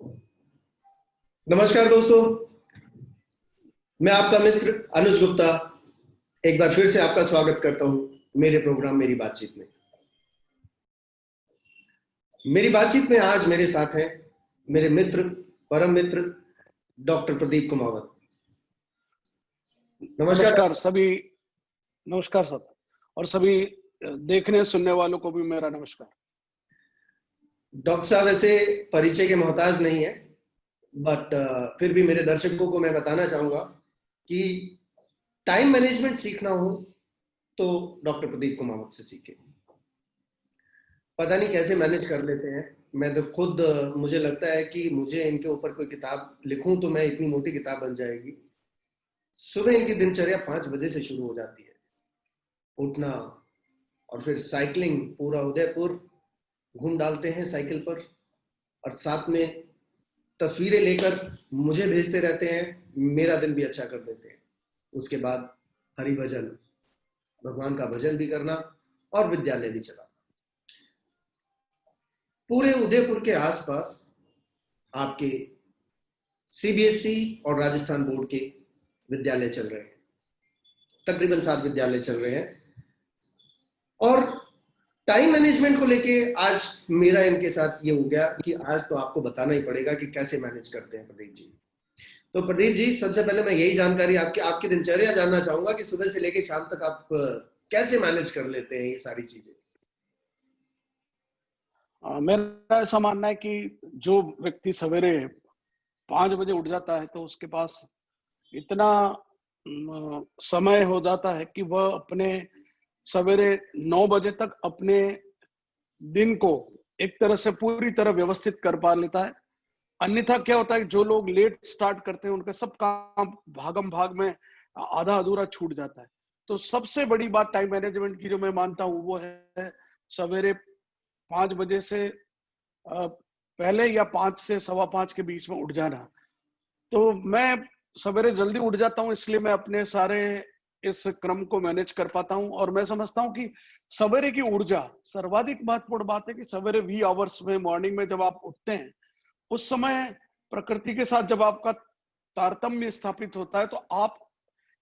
नमस्कार दोस्तों। मैं आपका मित्र अनुज गुप्ता एक बार फिर से आपका स्वागत करता हूं मेरे प्रोग्राम मेरी बातचीत में। मेरी बातचीत में आज मेरे साथ हैं मेरे मित्र, परम मित्र डॉक्टर प्रदीप कुमावत। नमस्कार नमस्कार सभी। नमस्कार सब और सभी देखने सुनने वालों को भी मेरा नमस्कार। डॉक्टर साहब ऐसे परिचय के मोहताज नहीं है, बट फिर भी मेरे दर्शकों को मैं बताना चाहूंगा कि टाइम मैनेजमेंट सीखना हो तो डॉक्टर प्रदीप कुमावत से सीखें। पता नहीं कैसे मैनेज कर लेते हैं। मैं तो खुद मुझे लगता है कि मुझे इनके ऊपर कोई किताब लिखूं तो मैं इतनी मोटी किताब बन जाएगी। सुबह इनकी दिनचर्या 5 बजे से शुरू हो जाती है। उठना और फिर साइकिलिंग, पूरा उदयपुर घूम डालते हैं साइकिल पर, और साथ में तस्वीरें लेकर मुझे भेजते रहते हैं। मेरा दिन भी अच्छा कर देते हैं। उसके बाद हरि भजन, भगवान का भजन भी करना और विद्यालय भी चलाना। पूरे उदयपुर के आसपास आपके सीबीएसई और राजस्थान बोर्ड के विद्यालय चल रहे हैं। तकरीबन 7 विद्यालय चल रहे हैं। और टाइम मैनेजमेंट को लेके आज मेरा इनके साथ ये हो गया कि आज तो आपको बताना ही पड़ेगा कि कैसे मैनेज करते हैं प्रदीप जी। तो प्रदीप जी, सबसे पहले मैं यही जानकारी आपकी आपकी दिनचर्या जानना चाहूंगा कि सुबह से लेके शाम तक आप कैसे मैनेज कर लेते हैं ये सारी चीजें। मेरा ऐसा मानना है कि जो व्यक्ति सवेरे 5 बजे उठ जाता है तो उसके पास इतना समय हो जाता है कि वह अपने सवेरे 9 बजे तक अपने दिन को एक तरह से पूरी तरह व्यवस्थित कर पा लेता है। अन्यथा क्या होता है, जो लोग लेट स्टार्ट करते हैं उनका सब काम भागम भाग में आधा अधूरा छूट जाता है। तो सबसे बड़ी बात टाइम मैनेजमेंट की जो मैं मानता हूँ वो है सवेरे 5 बजे से पहले या 5 से 5:15 के बीच में उठ जाना। तो मैं सवेरे जल्दी उठ जाता हूँ, इसलिए मैं अपने सारे इस क्रम को मैनेज कर पाता हूँ। और मैं समझता हूँ कि सवेरे की ऊर्जा सर्वाधिक महत्वपूर्ण बात है कि सवेरे वी आवर्स में मॉर्निंग में जब आप उठते हैं उस समय प्रकृति के साथ जब आपका तारतम्य स्थापित होता है तो आप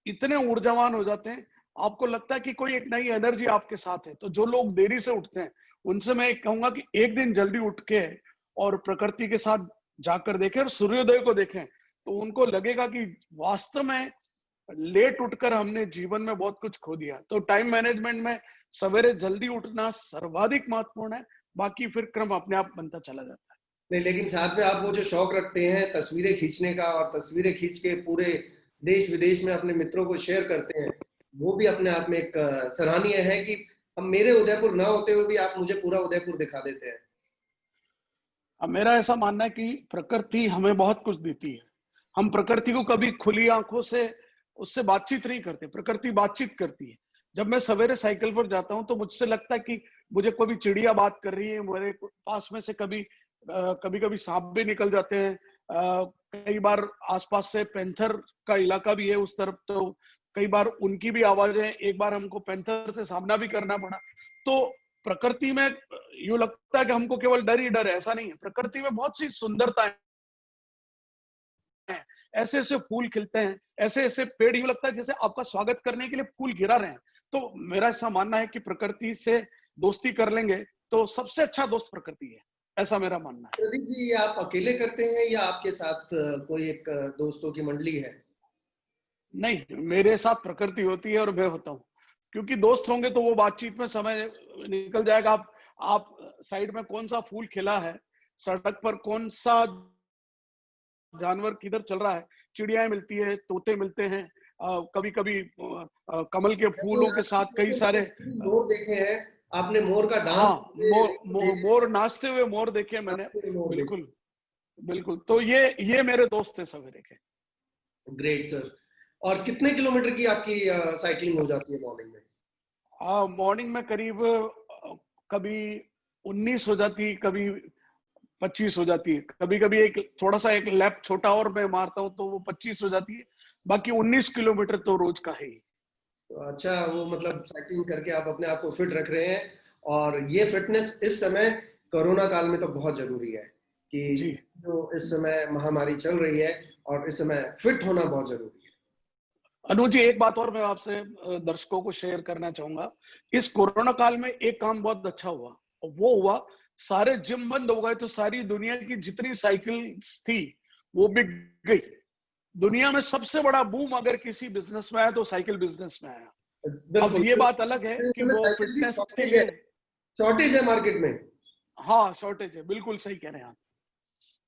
इतने ऊर्जावान हो जाते हैं, आपको लगता है कि कोई एक नई एनर्जी आपके साथ है। तो जो लोग देरी से उठते हैं उनसे मैं एक कहूंगा कि एक दिन जल्दी उठ के और प्रकृति के साथ जाकर देखें और सूर्योदय को देखें तो उनको लगेगा कि वास्तव में लेट उठकर हमने जीवन में बहुत कुछ खो दिया। तो टाइम मैनेजमेंट में सवेरे जल्दी उठना सर्वाधिक महत्वपूर्ण है, बाकी फिर क्रम अपने आप बनता चला जाता है। नहीं, लेकिन साथ में आप वो जो शौक रखते हैं तस्वीरें खींचने का, और तस्वीरें खींच के पूरे देश विदेश में अपने मित्रों को शेयर करते हैं, वो भी अपने आप में एक सराहनीय है कि हम मेरे उदयपुर ना होते हुए भी आप मुझे पूरा उदयपुर दिखा देते हैं। अब मेरा ऐसा मानना है कि प्रकृति हमें बहुत कुछ देती है। हम प्रकृति को कभी खुली आंखों से उससे बातचीत नहीं करते, प्रकृति बातचीत करती है। जब मैं सवेरे साइकिल पर जाता हूं तो मुझसे लगता है कि मुझे कभी चिड़िया बात कर रही है, मेरे पास में से कभी कभी सांप भी निकल जाते हैं। कई बार आसपास से पैंथर का इलाका भी है उस तरफ, तो कई बार उनकी भी आवाजें, एक बार हमको पैंथर से सामना भी करना पड़ा। तो प्रकृति में यूं लगता है कि हमको केवल डर ही डर है, ऐसा नहीं है। प्रकृति में बहुत सी सुंदरताएं हैं, ऐसे ऐसे फूल खिलते हैं, ऐसे ऐसे पेड़, यूं लगता है जैसे आपका स्वागत करने के लिए फूल गिरा रहे हैं। तो मेरा ऐसा मानना है कि प्रकृति से दोस्ती कर लेंगे तो सबसे अच्छा दोस्त प्रकृति है, ऐसा मेरा मानना है। प्रदीप जी, ये आप अकेले करते हैं या आपके साथ कोई एक दोस्तों की मंडली है? नहीं, मेरे साथ प्रकृति होती है और मैं होता हूँ, क्योंकि दोस्त होंगे तो वो बातचीत में समय निकल जाएगा। आप साइड में कौन सा फूल खिला है, सड़क पर कौन सा जानवर किधर चल रहा है, चिड़ियाएं मिलती है, तोते मिलते हैं, कभी कभी कमल के नहीं, फूलों के साथ कई सारे मोर देखे हैं आपने? मोर का डांस हाँ, मोर नाचते हुए मोर देखे मैंने। मोर देखे। बिल्कुल बिल्कुल। तो ये मेरे दोस्त थे सवेरे के। Great sir. और कितने किलोमीटर की आपकी साइकिलिंग हो जाती है मॉर्निंग में? मॉर्निंग में करीब कभी 19 हो जाती, कभी 25 हो जाती है। कभी कभी एक थोड़ा सा एक लैप छोटा और मैं मारता हूँ तो वो 25 हो जाती है। बाकी 19 किलोमीटर तो रोज का है ही। तो अच्छा, वो मतलब साइकिलिंग करके आप अपने आप को फिट रख रहे हैं, और ये फिटनेस इस समय कोरोना काल में तो बहुत जरूरी है। कि जी जो इस समय महामारी चल रही है और इस समय फिट होना बहुत जरूरी है। अनुज जी, एक बात और मैं आपसे दर्शकों को शेयर करना चाहूंगा। इस कोरोना काल में एक काम बहुत अच्छा हुआ, और वो हुआ सारे जिम बंद हो गए तो सारी दुनिया की जितनी साइकिल थी वो बिक गई। दुनिया में सबसे बड़ा बूम अगर किसी बिजनेस में आया तो साइकिल बिजनेस में आया। अब बिल्कुल। ये बात अलग है इस कि समय वो साइकिल की फिटनेस के शॉर्टेज है, लिए, शॉर्टेज है मार्केट में। हाँ शॉर्टेज है, बिल्कुल सही कह रहे हैं आप।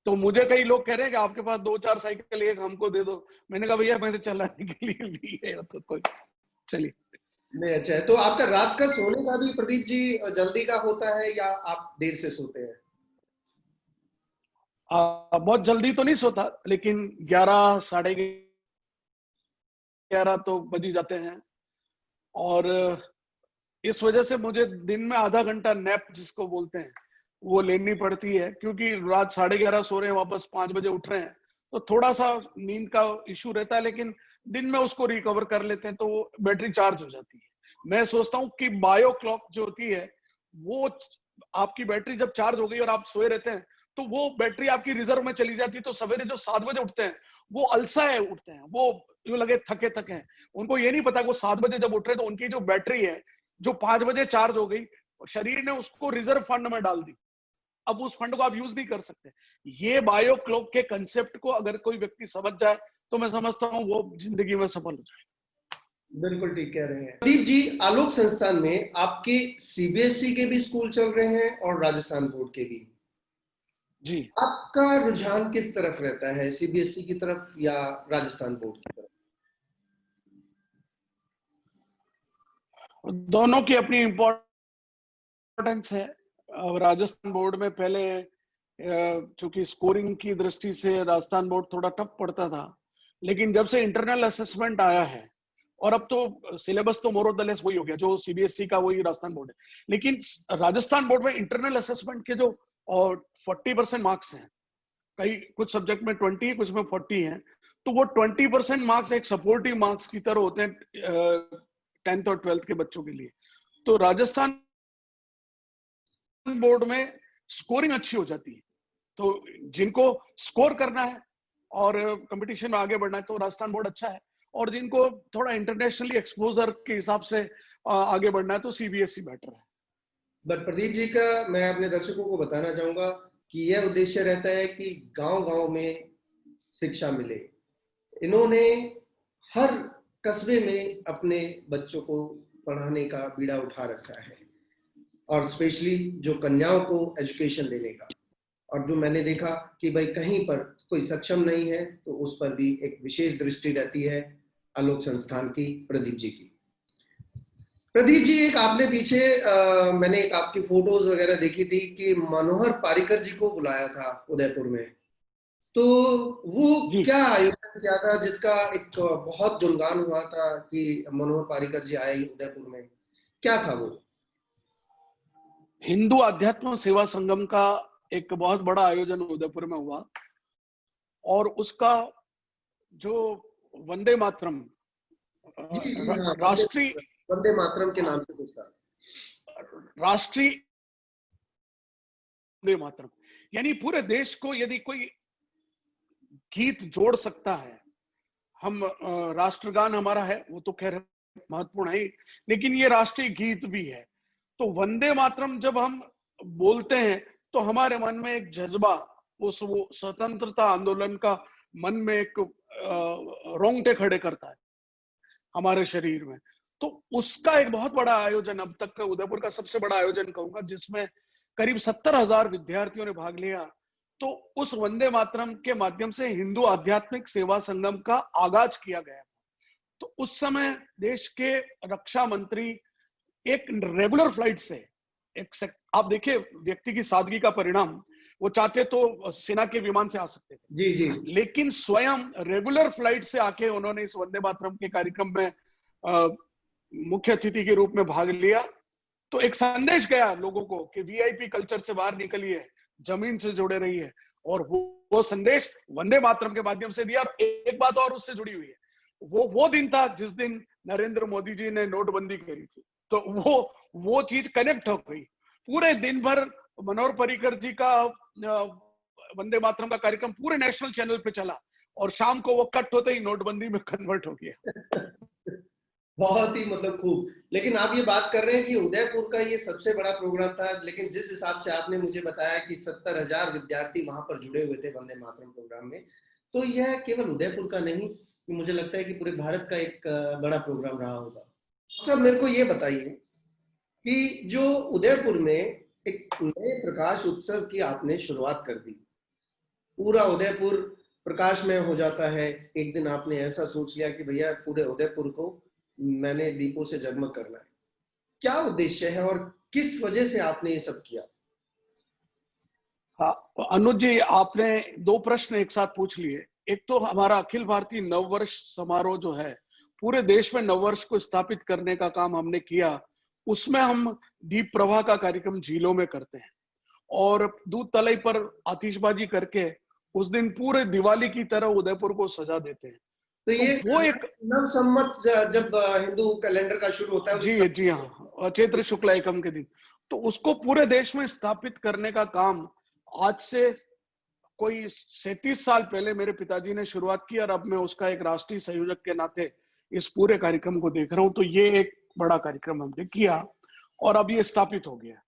तो मुझे कई लोग कह रहे हैं कि आपके पास 2-4 साइकिल, एक हमको दे दो। मैंने कहा भैया मैंने चलाने के लिए ली है, तो कोई चलिए। नहीं, अच्छा है। तो आपका रात का सोने का भी प्रदीप जी जल्दी का होता है या आप देर से सोते हैं? बहुत जल्दी तो नहीं सोता, लेकिन 11 साढ़े 11 तो बज ही जाते हैं। और इस वजह से मुझे दिन में आधा घंटा नैप जिसको बोलते हैं वो लेनी पड़ती है, क्योंकि रात 11:30 सो रहे हैं, वापस 5 बजे उठ रहे हैं, तो थोड़ा सा नींद का इशू रहता है, लेकिन दिन में उसको रिकवर कर लेते हैं तो बैटरी चार्ज हो जाती है। मैं सोचता हूँ कि बायो क्लॉक जो होती है वो, आपकी बैटरी जब चार्ज हो गई और आप सोए रहते हैं तो वो बैटरी आपकी रिजर्व में चली जाती है। तो सवेरे जो 7 बजे उठते हैं वो अलसाए उठते हैं, वो यूं लगे थके थके हैं। उनको ये नहीं पता कि वो 7 बजे जब उठ रहे हैं तो उनकी जो बैटरी है जो 5 बजे चार्ज हो गई, शरीर ने उसको रिजर्व फंड में डाल दी, अब उस फंड को आप यूज नहीं कर सकते। ये बायो क्लॉक के कंसेप्ट को अगर कोई व्यक्ति समझ जाए तो मैं समझता हूँ वो जिंदगी में सफल हो जाए। बिल्कुल ठीक कह रहे हैं प्रदीप जी। आलोक संस्थान में आपके सीबीएसई के भी स्कूल चल रहे हैं और राजस्थान बोर्ड के भी। जी, आपका रुझान किस तरफ रहता है, सीबीएसई की तरफ या राजस्थान बोर्ड की तरफ? दोनों की अपनी इंपॉर्टेंस है। राजस्थान बोर्ड में पहले चूंकि स्कोरिंग की दृष्टि से राजस्थान बोर्ड थोड़ा टफ पड़ता था, लेकिन जब से इंटरनल असेसमेंट आया है, और अब तो सिलेबस तो मोर और लेस वही हो गया जो सीबीएसई का, वही राजस्थान बोर्ड है, लेकिन राजस्थान बोर्ड में इंटरनल असेसमेंट के जो और 40% मार्क्स हैं, कई कुछ सब्जेक्ट में 20 कुछ में 40 हैं, तो वो 20% मार्क्स एक सपोर्टिव मार्क्स की तरह होते हैं 10th और 12th के बच्चों के लिए। तो राजस्थान बोर्ड में स्कोरिंग अच्छी हो जाती है, तो जिनको स्कोर करना है और कंपटीशन में आगे बढ़ना है तो राजस्थान बोर्ड अच्छा है, और जिनको थोड़ा इंटरनेशनली एक्सपोजर के हिसाब से आगे बढ़ना है तो सीबीएसई बेटर है। बट प्रदीप जी का मैं अपने दर्शकों को बताना चाहूंगा कि यह उद्देश्य रहता है कि गांव गांव में शिक्षा मिले। इन्होंने हर कस्बे में अपने बच्चों को पढ़ाने का बीड़ा उठा रखा है, और स्पेशली जो कन्याओं को एजुकेशन देने का। और जो मैंने देखा कि भाई कहीं पर कोई सक्षम नहीं है तो उस पर भी एक विशेष दृष्टि रहती है आलोक संस्थान की, प्रदीप जी की। प्रदीप जी, एक आपने पीछे मैंने एक आपकी फोटोज वगैरह देखी थी कि मनोहर पारिकर जी को बुलाया था उदयपुर में। तो वो जी, क्या आयोजन किया था जिसका एक बहुत गुणगान हुआ था कि मनोहर पारिकर जी आए उदयपुर में? क्या था वो? हिंदू अध्यात्म सेवा संगम का एक बहुत बड़ा आयोजन उदयपुर में हुआ, और उसका जो वंदे मातरम जी जी हाँ, वंदे राष्ट्रीय वंदे मातरम के नाम से कुछ था। राष्ट्रीय वंदे मातरम, यानी पूरे देश को यदि कोई गीत जोड़ सकता है, हम राष्ट्रगान हमारा है वो तो खैर महत्वपूर्ण है, लेकिन ये राष्ट्रीय गीत भी है। तो वंदे मातरम जब हम बोलते हैं तो हमारे मन में एक जज्बा, उस वो स्वतंत्रता आंदोलन का मन में एक रोंगटे खड़े करता है हमारे शरीर में। तो उसका एक बहुत बड़ा आयोजन, अब तक का उदयपुर का सबसे बड़ा आयोजन कहूंगा, जिसमें करीब 70,000 विद्यार्थियों ने भाग लिया। तो उस वंदे मातरम के माध्यम से हिंदू आध्यात्मिक सेवा संगम का आगाज किया गया। तो उस समय देश के रक्षा मंत्री एक रेगुलर फ्लाइट से आप देखिए व्यक्ति की सादगी का परिणाम, वो चाहते तो सेना के विमान से आ सकते थे, जी जी। लेकिन स्वयं रेगुलर फ्लाइट से आके उन्होंने इस वंदे मातरम के कार्यक्रम में मुख्य अतिथि के रूप में भाग लिया। तो एक संदेश गया लोगों को कि वीआईपी कल्चर से बाहर निकलिए, जमीन से जुड़े रहिए, और वो संदेश वंदे मातरम के माध्यम से दिया। और एक बात और उससे जुड़ी हुई है, वो दिन था जिस दिन नरेंद्र मोदी जी ने नोटबंदी करी थी, तो वो चीज कनेक्ट हो गई। पूरे दिन भर मनोहर पर्रिकर जी का वंदे मातरम का कार्यक्रम पूरे नेशनल चैनल पे चला और शाम को वो कट होते ही नोटबंदी में कन्वर्ट हो गया। बहुत ही मतलब खूब। लेकिन आप ये बात कर रहे हैं कि उदयपुर का ये सबसे बड़ा प्रोग्राम था, लेकिन जिस हिसाब से आपने मुझे बताया कि 70,000 विद्यार्थी वहां पर जुड़े हुए थे वंदे मातरम प्रोग्राम में, तो यह केवल उदयपुर का नहीं, मुझे लगता है कि पूरे भारत का एक बड़ा प्रोग्राम रहा होगा। सब मेरे को ये बताइए कि जो उदयपुर में एक नए प्रकाश उत्सव की आपने शुरुआत कर दी, पूरा उदयपुर प्रकाशमय हो जाता है। एक दिन आपने ऐसा सोच लिया कि भैया पूरे उदयपुर को मैंने दीपों से जगमग करना है। क्या उद्देश्य है और किस वजह से आपने ये सब किया? हाँ अनुज जी, आपने दो प्रश्न एक साथ पूछ लिए। एक तो हमारा अखिल भारतीय नववर्ष समारोह जो है, पूरे देश में नववर्ष को स्थापित करने का काम हमने किया। उसमें हम दीप प्रवाह का कार्यक्रम झीलों में करते हैं और दूध तलाई पर आतिशबाजी करके उस दिन पूरे दिवाली की तरह उदयपुर को सजा देते हैं। तो तो ये वो एक नव संवत जब हिंदू कैलेंडर का शुरू होता है जी हाँ, चैत्र शुक्ला एकम के दिन, तो उसको पूरे देश में स्थापित करने का काम आज से कोई 37 साल पहले मेरे पिताजी ने शुरुआत की और अब मैं उसका एक राष्ट्रीय संयोजक के नाते इस पूरे कार्यक्रम को देख रहा हूं। तो ये एक बड़ा कार्यक्रम हमने किया और अब ये स्थापित हो गया।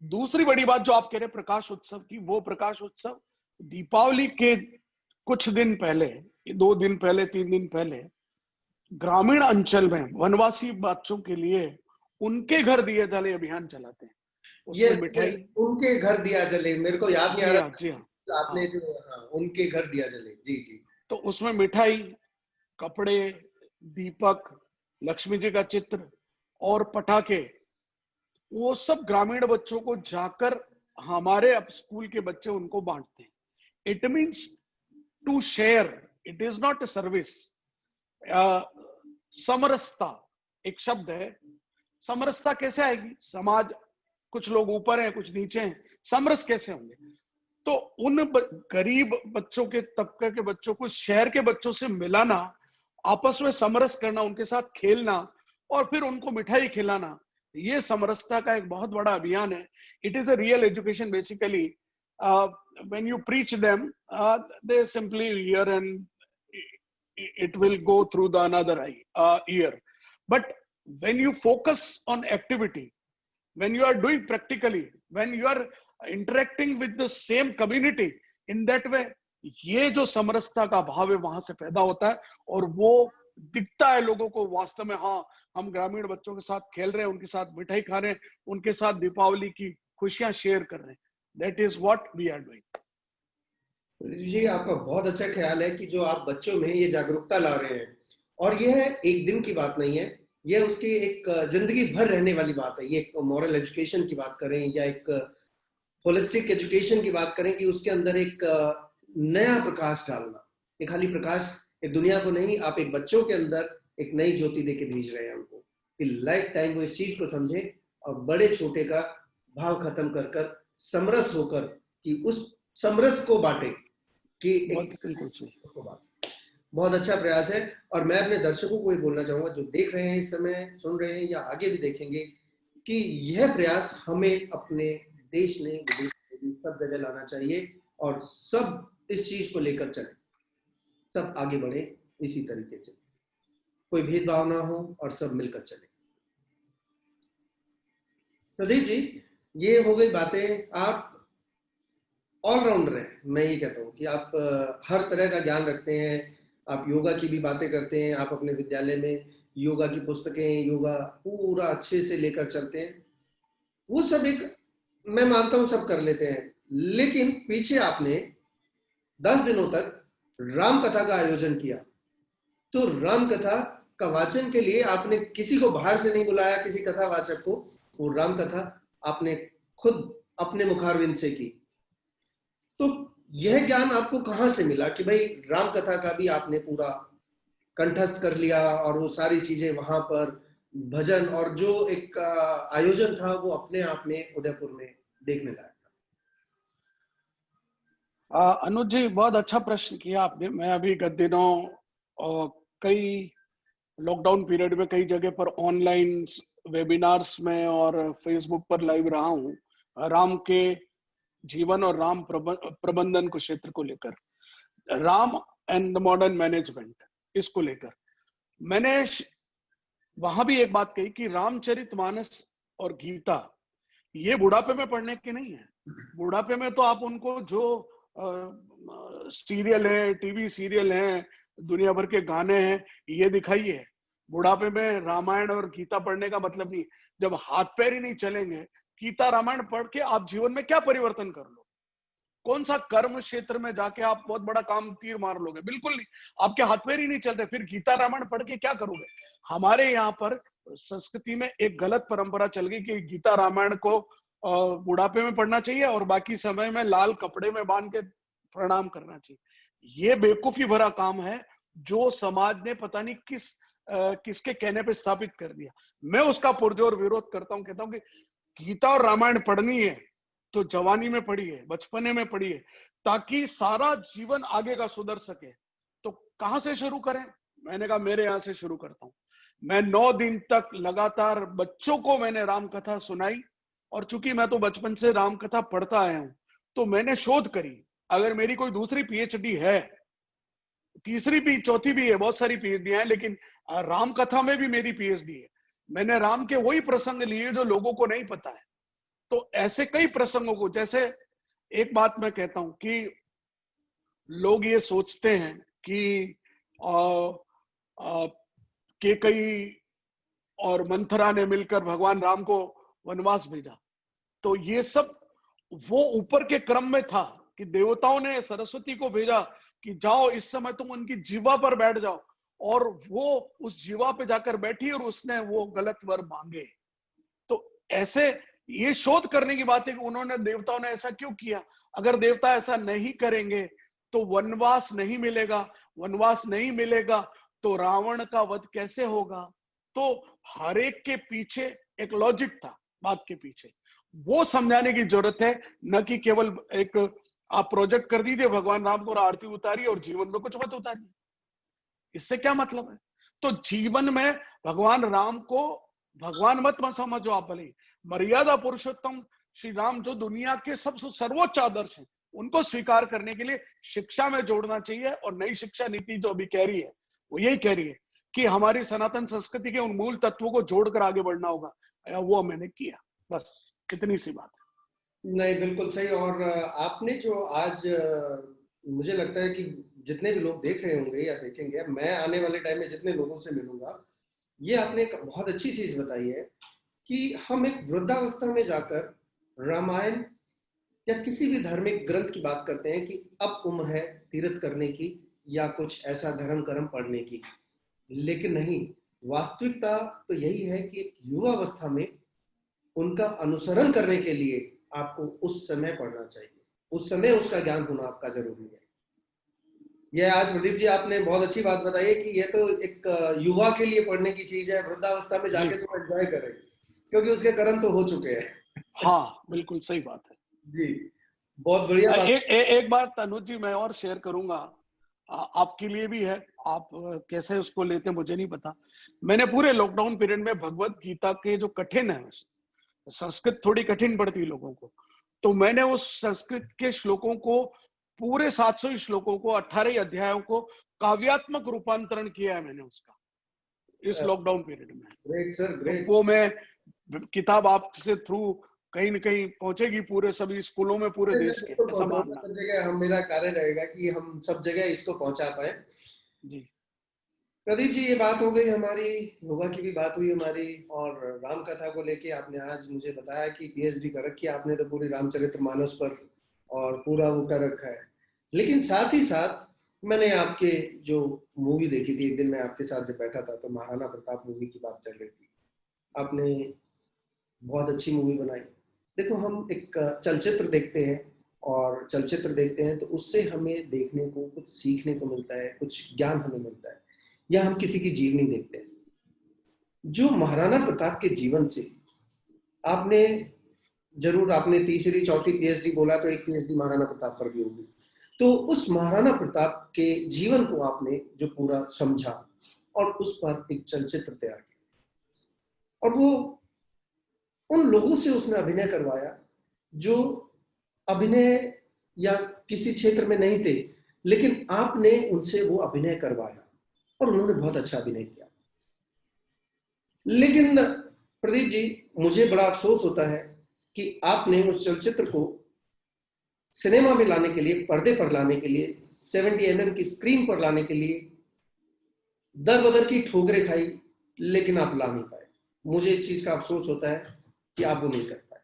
दूसरी बड़ी बात जो आप कह रहे हैं प्रकाश उत्सव की, वो प्रकाश उत्सव दीपावली के कुछ दिन पहले, 2 दिन पहले, 3 दिन पहले ग्रामीण अंचल में वनवासी बच्चों के लिए उनके घर दिए जले अभियान चलाते हैं। ये उसमें मिठाई, उनके घर दिया जले, मेरे को याद नहीं आ रहा जी हाँ, आपने जो उनके घर दिया जले। जी जी। तो उसमें मिठाई, कपड़े, दीपक, लक्ष्मी जी का चित्र और पटाखे, वो सब ग्रामीण बच्चों को जाकर हमारे अब स्कूल के बच्चे उनको बांटते हैं। It means to share, it is not a service. समरसता एक शब्द है। समरसता कैसे आएगी? समाज, कुछ लोग ऊपर हैं, कुछ नीचे हैं, समरस कैसे होंगे? तो उन गरीब बच्चों के तबके के बच्चों को शहर के बच्चों से मिलाना, आपस में समरस करना, उनके साथ खेलना और फिर उनको मिठाई खिलाना, ये समरसता का एक बहुत बड़ा अभियान है। It is a real education basically. When you preach them, they simply here and it will go through the another year. But when you focus on activity, when you are doing practically, when you are interacting with the same community in that way, ये जो समरसता का भाव है वहां से पैदा होता है और वो दिखता है लोगों को वास्तव में। हाँ, हम ग्रामीण बच्चों के साथ खेल रहे हैं, उनके साथ मिठाई खा रहे हैं, उनके साथ दीपावली की खुशियां शेयर कर रहे हैं। That is what we are doing. जी, आपका बहुत अच्छा ख्याल है कि जो आप बच्चों में ये जागरूकता ला रहे हैं, और यह एक दिन की बात नहीं है, यह उसकी एक जिंदगी भर रहने वाली बात है। ये एक मॉरल एजुकेशन की बात करें या एक होलिस्टिक एजुकेशन की बात करें कि उसके अंदर एक नया प्रकाश डालना, एक खाली प्रकाश एक दुनिया को नहीं, आप एक बच्चों के अंदर एक नई ज्योति देके भेज रहे हैं उनको कि लाइफ टाइम वो इस चीज को समझे और बड़े छोटे का भाव खत्म कर कर समरस होकर कि उस समरस को बांटे कि एक को बांटे। बहुत अच्छा प्रयास है। और मैं अपने दर्शकों को ये बोलना चाहूंगा जो देख रहे हैं इस समय, सुन रहे हैं या आगे भी देखेंगे, कि यह प्रयास हमें अपने देश में, विदेश में सब जगह लाना चाहिए और सब इस चीज को लेकर चले, सब आगे बढ़े इसी तरीके से, कोई भेदभाव ना हो और सब मिलकर चले। प्रदीप जी, ये हो गई बातें। आप ऑलराउंडर हैं, मैं ये कहता हूँ कि आप हर तरह का ज्ञान रखते हैं। आप योगा की भी बातें करते हैं, आप अपने विद्यालय में योगा की पुस्तकें, योगा पूरा अच्छे से लेकर चलते हैं। वो सब एक, मैं मानता हूँ सब कर लेते हैं, लेकिन पीछे आपने 10 दिनों तक राम कथा का आयोजन किया। तो राम कथा का वाचन के लिए आपने किसी को बाहर से नहीं बुलाया, किसी कथावाचक को। वो राम कथा आपने खुद अपने मुखारविंद से की। तो यह ज्ञान आपको कहां से मिला कि भाई राम कथा का भी आपने पूरा कंठस्थ कर लिया और वो सारी चीजें वहां पर भजन और जो एक आयोजन था वो अपने आप में उदयपुर में देखने लायक था? अनुज जी, बहुत अच्छा प्रश्न किया आपने। मैं अभी गत दिनों कई लॉकडाउन पीरियड में कई जगह पर ऑनलाइन वेबिनार्स में और फेसबुक पर लाइव रहा हूँ। राम के जीवन और राम प्रबंधन को क्षेत्र को लेकर, Ram and the modern management, इसको लेकर मैंने वहां भी एक बात कही कि रामचरितमानस और गीता ये बुढ़ापे में पढ़ने के नहीं है। बुढ़ापे में तो आप उनको जो सीरियल है, टीवी सीरियल है, दुनिया भर के गाने हैं, ये दिखाइए। बुढ़ापे में रामायण और गीता पढ़ने का मतलब नहीं। जब हाथ पैर ही नहीं चलेंगे, गीता रामायण पढ़ के आप जीवन में क्या परिवर्तन कर लो? कौन सा कर्म क्षेत्र में जाके आप बहुत बड़ा काम तीर मार लोगे? बिल्कुल नहीं। आपके हाथ पैर ही नहीं चल रहे, फिर गीता रामायण पढ़ के क्या करोगे? हमारे यहाँ पर संस्कृति में एक गलत परंपरा चल गई कि गीता रामायण को बुढ़ापे में पढ़ना चाहिए और बाकी समय में लाल कपड़े में बांध के प्रणाम करना चाहिए। ये बेवकूफी भरा काम है जो समाज ने पता नहीं किसके कहने पे स्थापित कर दिया। मैं उसका पुरजोर विरोध करता हूँ, कहता हूँ कि गीता और रामायण पढ़नी है तो जवानी में पढ़िए, बचपने में पढ़िए, ताकि सारा जीवन आगे का सुधर सके। तो कहां से शुरू करें? मैंने कहा मेरे यहां से शुरू करता हूं। मैं 9 दिन तक लगातार बच्चों को मैंने राम कथा सुनाई, और चूंकि मैं तो बचपन से राम कथा पढ़ता आया हूं, तो मैंने शोध करी। अगर मेरी कोई दूसरी पीएचडी है, तीसरी भी, चौथी भी है, बहुत सारी पीएचडी है, लेकिन राम कथा में भी मेरी पीएचडी है। मैंने राम के वही प्रसंग लिए जो लोगों को नहीं पता है। तो ऐसे कई प्रसंगों को, जैसे एक बात मैं कहता हूं कि लोग ये सोचते हैं कि केकई और मंथरा ने मिलकर भगवान राम को वनवास भेजा। तो ये सब वो ऊपर के क्रम में था कि देवताओं ने सरस्वती को भेजा कि जाओ इस समय तुम उनकी जीवा पर बैठ जाओ, और वो उस जीवा पे जाकर बैठी और उसने वो गलत वर मांगे। तो ऐसे ये शोध करने की बात है कि उन्होंने, देवताओं ने ऐसा क्यों किया। अगर देवता ऐसा नहीं करेंगे तो वनवास नहीं मिलेगा, वनवास नहीं मिलेगा तो रावण का वध कैसे होगा। तो हर एक के पीछे एक लॉजिक था, बात के पीछे, वो समझाने की जरूरत है। न कि केवल एक आप प्रोजेक्ट कर दीजिए भगवान राम को आरती उतारिए और जीवन में कुछ मत उतारिए। इससे क्या मतलब है? तो जीवन में भगवान राम को भगवान मत समझो आप, भले मर्यादा पुरुषोत्तम श्री राम जो दुनिया के सबसे सर्वोच्च आदर्श हैं, उनको स्वीकार करने के लिए शिक्षा में जोड़ना चाहिए। और नई शिक्षा नीति जो अभी कह रही है, वो यही कह रही है कि हमारी सनातन संस्कृति के उन मूल तत्वों को जोड़कर आगे बढ़ना होगा। वो मैंने किया, बस इतनी सी बात है। नहीं, बिल्कुल सही। और आपने जो आज मुझे लगता है कि जितने भी लोग देख रहे होंगे या देखेंगे, मैं आने वाले टाइम में जितने लोगों से मिलूंगा, ये आपने एक बहुत अच्छी चीज बताई है कि हम एक वृद्धावस्था में जाकर रामायण या किसी भी धार्मिक ग्रंथ की बात करते हैं कि अब उम्र है तीर्थ करने की या कुछ ऐसा धर्म कर्म पढ़ने की। लेकिन नहीं, वास्तविकता तो यही है कि युवावस्था में उनका अनुसरण करने के लिए आपको उस समय पढ़ना चाहिए, उस समय उसका ज्ञान होना आपका जरूरी है। यह आज प्रदीप जी आपने बहुत अच्छी बात बताई है कि यह तो एक युवा के लिए पढ़ने की चीज है। वृद्धावस्था में जाके तो एंजॉय करें, क्योंकि उसके कर्म तो हो चुके हैं। हाँ, बिल्कुल सही बात है जी, बहुत बढ़िया बात। एक बात अनुज जी मैं और शेयर करूंगा, आपके लिए भी है, आप कैसे उसको लेते मुझे नहीं पता। मैंने पूरे लॉकडाउन पीरियड में भगवत गीता के जो कठिन है, संस्कृत थोड़ी कठिन पड़ती है लोगों को, तो मैंने उस संस्कृत के श्लोकों को, पूरे 700 श्लोकों को, 18 अध्यायों को काव्यात्मक रूपांतरण किया है मैंने उसका, इस लॉकडाउन पीरियड में। Great sir, great. तो वो मैं किताब आपसे थ्रू कहीं न कहीं पहुंचेगी पूरे सभी स्कूलों में, पूरे देश के, ऐसा मानना। सब जगह हम, मेरा कार्य रहेगा कि हम सब जगह इसको पहुंचा पाए। जी प्रदीप जी, ये बात हो गई हमारी, योगा की भी बात हुई हमारी, और राम कथा को लेके आपने आज मुझे बताया कि पीएचडी कर रखी है आपने तो पूरी रामचरितमानस पर, और पूरा वो कर रखा है। लेकिन साथ ही साथ मैंने आपके जो मूवी देखी थी, एक दिन मैं आपके साथ जब बैठा था तो महाराणा प्रताप मूवी की बात चल रही थी। आपने बहुत अच्छी मूवी बनाई। देखो, हम एक चलचित्र देखते हैं, और चलचित्र देखते हैं तो उससे हमें देखने को कुछ सीखने को मिलता है, कुछ ज्ञान हमें मिलता है, या हम किसी की जीवनी देखते हैं। जो महाराणा प्रताप के जीवन से आपने, जरूर आपने तीसरी चौथी पीएचडी बोला तो एक पीएचडी महाराणा प्रताप पर भी होगी, तो उस महाराणा प्रताप के जीवन को आपने जो पूरा समझा और उस पर एक चलचित्र तैयार किया, और वो उन लोगों से उसमें अभिनय करवाया जो अभिनय या किसी क्षेत्र में नहीं थे, लेकिन आपने उनसे वो अभिनय करवाया और उन्होंने बहुत अच्छा अभिनय किया। लेकिन प्रदीप जी, मुझे बड़ा अफसोस होता है कि आपने उस चलचित्र को सिनेमा में लाने के लिए, पर्दे पर लाने के लिए, 70 mm की स्क्रीन पर लाने के लिए दर बदर की ठोकरें खाई, लेकिन आप ला नहीं पाए। मुझे इस चीज का अफसोस होता है कि आप वो नहीं कर पाए।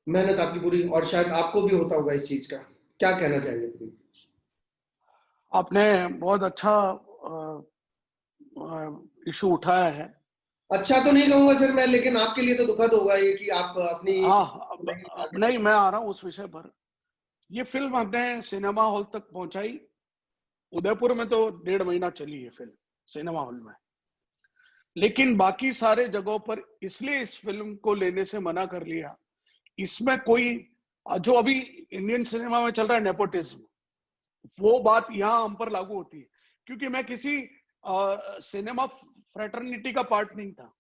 मेहनत आपकी पूरी, और शायद आपको भी होता होगा इस चीज का। क्या कहना चाहेंगे प्रदीप जी? आपने बहुत अच्छा इशू उठाया है। अच्छा तो नहीं कहूंगा सर मैं, लेकिन आपके लिए तो दुखद होगा ये कि आप अपनी नहीं ला अब कर नहीं, पाए। मैं आ रहा हूँ उस विषय पर। ये फिल्म हमने सिनेमा हॉल तक पहुंचाई। उदयपुर में तो 1.5 महीना चली है फिल्म सिनेमा हॉल में, लेकिन बाकी सारे जगहों पर इसलिए इस फिल्म को लेने से मना कर लिया। इसमें कोई जो अभी इंडियन सिनेमा में चल रहा है नेपोटिज्म, वो बात यहाँ हम पर लागू होती है, क्योंकि मैं किसी सिनेमा फ्रेटर्निटी का पार्ट नहीं था।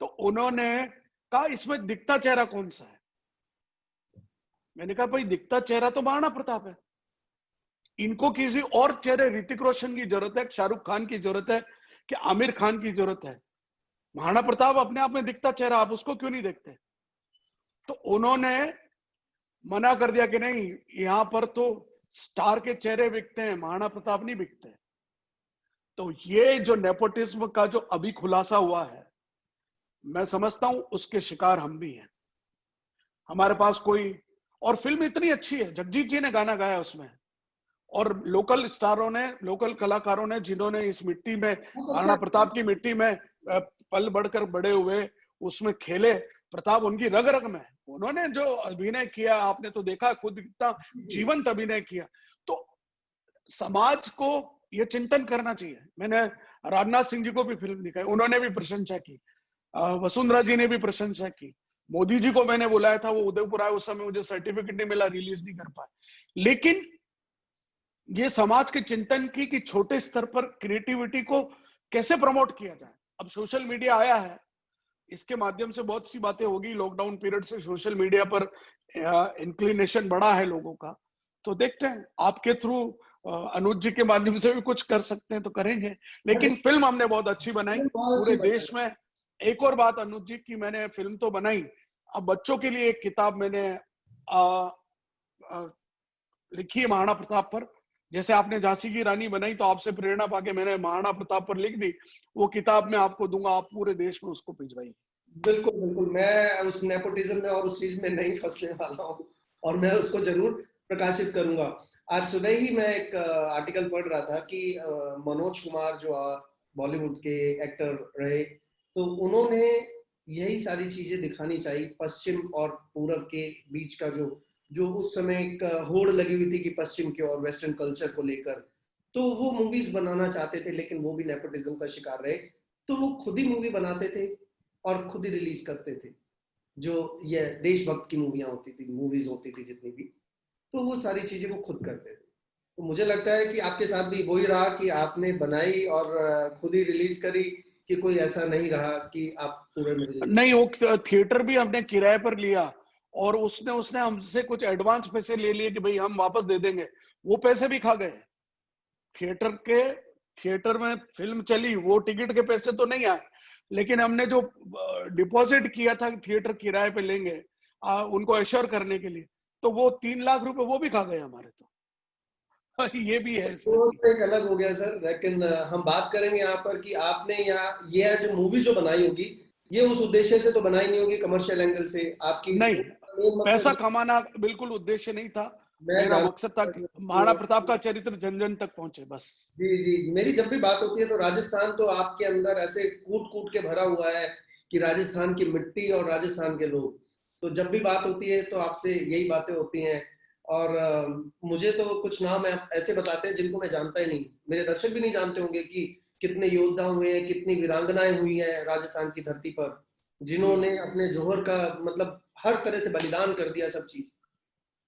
तो उन्होंने कहा इसमें दिखता चेहरा कौन सा है। मैंने कहा भाई दिखता चेहरा तो महाराणा प्रताप है, इनको किसी और चेहरे, ऋतिक रोशन की जरूरत है, शाहरुख खान की जरूरत है, कि आमिर खान की जरूरत है। महाराणा प्रताप अपने आप में दिखता चेहरा, आप उसको क्यों नहीं देखते? तो उन्होंने मना कर दिया कि नहीं, यहां पर तो स्टार के चेहरे बिकते हैं, महाराणा प्रताप नहीं बिकते। तो ये जो नेपोटिज्म का जो अभी खुलासा हुआ है, मैं समझता हूं उसके शिकार हम भी हैं। हमारे पास कोई, और फिल्म इतनी अच्छी है, जगजीत जी ने गाना गाया उसमें, और लोकल स्टारों ने, लोकल कलाकारों ने, जिन्होंने इस मिट्टी में, बहुत अच्छा महाराणा प्रताप की मिट्टी में पल बढ़कर बड़े हुए, उसमें खेले, प्रताप उनकी रग रग में, उन्होंने जो अभिनय किया आपने तो देखा खुद, कितना जी। जीवंत अभिनय किया। तो समाज को ये चिंतन करना चाहिए। मैंने राजनाथ सिंह जी को भी फिल्म दिखाई, उन्होंने भी प्रशंसा की, वसुंधरा जी ने भी प्रशंसा की, मोदी जी को मैंने बुलाया था, वो उदयपुर आए, उस समय मुझे सर्टिफिकेट नहीं मिला, रिलीज नहीं कर पाए। लेकिन ये समाज के चिंतन की कि छोटे स्तर पर क्रिएटिविटी को कैसे प्रमोट किया जाए। अब सोशल मीडिया आया है, इसके माध्यम से बहुत सी बातें होगी। लॉकडाउन पीरियड से सोशल मीडिया पर इंक्लिनेशन बढ़ा है लोगों का, तो देखते हैं आपके थ्रू अनुज जी के माध्यम से भी कुछ कर सकते हैं तो करेंगे। अरे, लेकिन फिल्म हमने बहुत अच्छी बनाई बहुत अच्छी पूरे बनाई। देश में। एक और बात अनुज जी की, मैंने फिल्म तो बनाई, अब बच्चों के लिए एक किताब मैंने आ, आ, लिखी है महाराणा प्रताप पर। जैसे आपने झांसी की रानी बनाई, तो आपसे प्रेरणा पाके मैंने महाराणा प्रताप पर लिख दी। वो किताब मैं आपको दूंगा, आप पूरे देश में उसको भिजवाइए। बिल्कुल बिल्कुल, मैं उस नेपोटिज्म में और उस चीज में नहीं फंसने वाला हूँ, और मैं उसको जरूर प्रकाशित करूंगा। आज सुबह ही मैं एक आर्टिकल पढ़ रहा था कि मनोज कुमार जो बॉलीवुड के एक्टर रहे, तो उन्होंने यही सारी चीजें दिखानी चाहिए, पश्चिम और पूरब के बीच का जो जो उस समय एक होड़ लगी हुई थी कि पश्चिम के और वेस्टर्न कल्चर को लेकर, तो वो मूवीज बनाना चाहते थे, लेकिन वो भी नेपोटिज्म का शिकार रहे। तो वो खुद ही मूवी बनाते थे और खुद ही रिलीज करते थे, जो ये देशभक्त की मूवियां होती थी, मूवीज होती थी जितनी भी, तो वो सारी चीजें वो खुद करते थे। तो मुझे लगता है कि आपके साथ भी वही रहा कि आपने बनाई और खुद ही रिलीज करी, कि कोई ऐसा नहीं रहा कि आप पूरे में रिलीज नहीं, वो थिएटर भी हमने किराए पर लिया, और उसने उसने हमसे कुछ एडवांस पैसे ले लिए कि भाई हम वापस दे देंगे, वो पैसे भी खा गए। थिएटर के, थिएटर में फिल्म चली, वो टिकट के पैसे तो नहीं आए, लेकिन हमने जो डिपॉजिट किया था थिएटर किराए पे लेंगे उनको एश्योर करने के लिए, तो वो 3 लाख रुपए वो भी खा गए हमारे। तो ये भी है वो स्थिति। तो एक अलग हो गया सर, लेकिन हम बात करेंगे यहाँ पर कि आपने यहाँ ये जो मूवी जो बनाई होगी, ये उस उद्देश्य से तो बनाई नहीं होगी, कमर्शियल एंगल से आपकी नहीं, मेन पैसा मकसद। कमाना बिल्कुल उद्देश्य नहीं था। मैं मेरा मकसद था कि महाराणा प्रताप का चरित्र जन जन तक पहुंचे, बस। जी जी, मेरी जब भी बात होती है तो राजस्थान तो आपके अंदर ऐसे कूट कूट के भरा हुआ है कि राजस्थान की मिट्टी और राजस्थान के लोग, तो जब भी बात होती है तो आपसे यही बातें होती हैं। और मुझे तो कुछ नाम ऐसे बताते हैं जिनको मैं जानता ही नहीं, मेरे दर्शक भी नहीं जानते होंगे कि कितने योद्धा हुए हैं, कितनी वीरांगनाएं हुई हैं राजस्थान की धरती पर, जिन्होंने अपने जोहर का मतलब हर तरह से बलिदान कर दिया, सब चीज।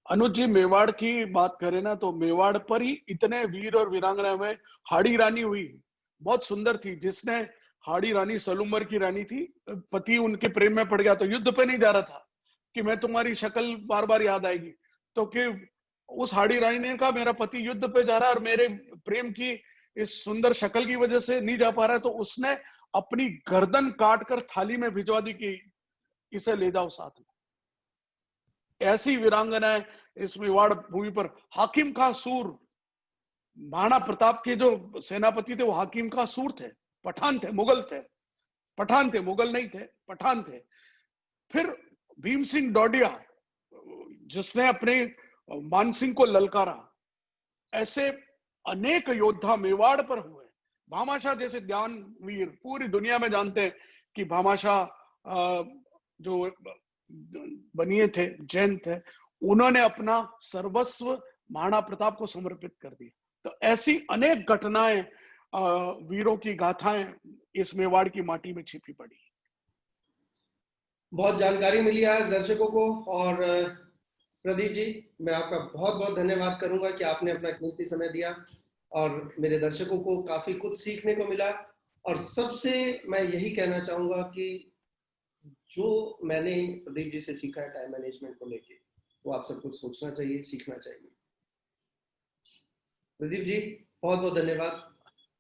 अनुज जी, मेवाड़ की बात करें ना, तो मेवाड़ पर ही इतने वीर और वीरांगना में हाड़ी रानी हुई, बहुत सुंदर थी, जिसने, हाड़ी रानी सलूमर की रानी थी, पति उनके प्रेम में पड़ गया तो युद्ध पे नहीं जा रहा था, कि मैं तुम्हारी शक्ल बार बार याद आएगी, तो कि उस हाड़ी रानी ने कहा मेरा पति युद्ध पे जा रहा है और मेरे प्रेम की इस सुंदर शक्ल की वजह से नहीं जा पा रहा है, तो उसने अपनी गर्दन काट कर थाली में भिजवा दी कि इसे ले जाओ साथ में। ऐसी वीरांगनाएं इस मेवाड़ भूमि पर। हाकिम का सूर, महाराणा प्रताप के जो सेनापति थे वो हाकिम का सूर थे, पठान थे, मुगल थे, पठान थे, मुगल नहीं थे, पठान थे। फिर भीम सिंह डोडिया जिसने अपने मानसिंह को ललकारा। ऐसे अनेक योद्धा मेवाड़ पर हुए। भामाशाह जैसे ज्ञानवीर पूरी दुनिया में जानते हैं कि भामाशाह जो बनिए थे, जैन थे, उन्होंने अपना सर्वस्व महाराणा प्रताप को समर्पित कर दिया। तो ऐसी अनेक घटनाएं, वीरों की गाथाएं इस मेवाड़ की माटी में छिपी पड़ी। बहुत जानकारी मिली आज दर्शकों को। और प्रदीप जी, मैं आपका बहुत बहुत धन्यवाद करूंगा कि आपने अपना कीमती समय दिया और मेरे दर्शकों को काफी कुछ सीखने को मिला। और सबसे मैं यही कहना चाहूंगा कि जो मैंने प्रदीप जी से सीखा है टाइम मैनेजमेंट को लेके, वो आप सबको सोचना चाहिए, सीखना चाहिए। प्रदीप जी, बहुत बहुत धन्यवाद।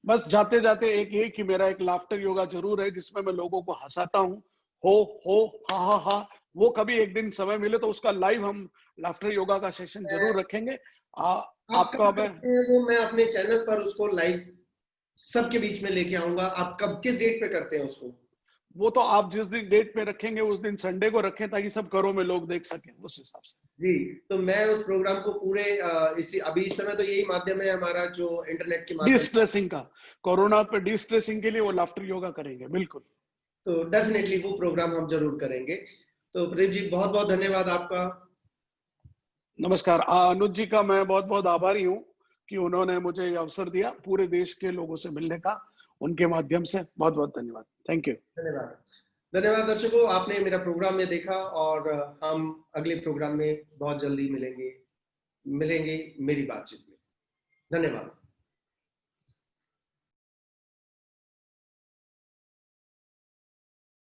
बस जाते जाते एक कि मेरा एक लाफ्टर योगा जरूर है जिसमें मैं लोगों को हंसाता हूँ। हो हा। वो कभी एक दिन समय मिले तो उसका लाइव हम लाफ्टर योगा का सेशन जरूर रखेंगे। आप आपका कब करते हैं वो, मैं अपने चैनल पर उसको लाइव सबके बीच में लेके आऊंगा। आप कब, किस डेट पे करते हैं उसको? वो तो आप जिस दिन डेट पे रखेंगे उस दिन संडे को रखें ताकि सब घरों में लोग देख सकें उस हिसाब से। जी, तो मैं उस प्रोग्राम को पूरे इसी अभी इस समय तो यही माध्यम है हमारा जो इंटरनेट के माध्यम, डिस्ट्रेसिंग का, कोरोना पे डिस्ट्रेसिंग के लिए वो लाफ्टर योगा करेंगे बिल्कुल। तो डेफिनेटली वो प्रोग्राम हम जरूर करेंगे। तो प्रदीप जी, बहुत बहुत धन्यवाद आपका। नमस्कार। अनुज जी का मैं बहुत बहुत आभारी हूँ कि उन्होंने मुझे ये अवसर दिया पूरे देश के लोगों से मिलने का। उनके माध्यम से बहुत बहुत धन्यवाद। Thank you. धन्यवाद। धन्यवाद दर्शकों, आपने मेरा प्रोग्राम में देखा और हम अगले प्रोग्राम में बहुत जल्दी मिलेंगे मेरी बातचीत में। धन्यवाद।